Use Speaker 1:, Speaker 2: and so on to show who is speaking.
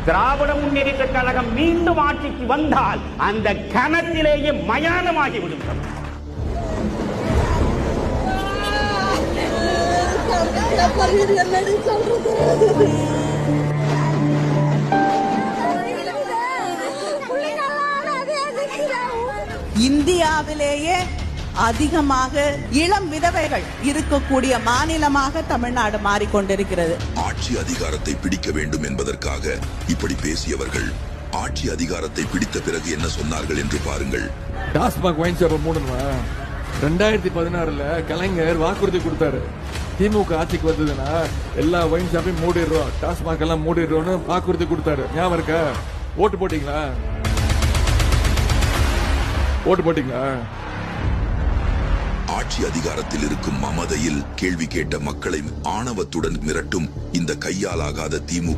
Speaker 1: திராவிட முன்னேற்ற கழகம் மீண்டும் ஆட்சிக்கு வந்தால் அந்த கணத்திலேயே மயானமாகிவிடும்.
Speaker 2: இந்தியாவிலேயே அதிகமாக இளம் விதவைகள் இருக்கக்கூடிய மாநிலமாக தமிழ்நாடு மாறிக்கொண்டிருக்கிறது.
Speaker 3: ஆட்சி அதிகாரத்தை பிடிக்க வேண்டும் என்பதற்காக இப்படி பேசியவர்கள் ஆட்சி அதிகாரத்தை பிடித்த பிறகு என்ன சொன்னார்கள் என்று பாருங்கள்.
Speaker 4: டாஸ்மாக் ஒயின் ஷாப் மூடணுமா? 2016 கலைஞர் வாக்குறுதி கொடுத்தாரு, திமுக ஆட்சிக்கு வந்ததுன்னா எல்லா ஒயின் ஷாப்பையும் மூடிடுறோம், டாஸ்மாக் எல்லாம் மூடிடுறோம்னு வாக்குறுதி கொடுத்தாரு. ஞாபகம் இருக்கா? ஓட்டு போட்டீங்களா? ஓட்டு போட்டீங்களா?
Speaker 3: ஆட்சி அதிகாரத்தில் இருக்கும் மமதையில் கேள்வி கேட்ட மக்களை ஆணவத்துடன் மிரட்டும் இந்த கையாலாகாத திமுக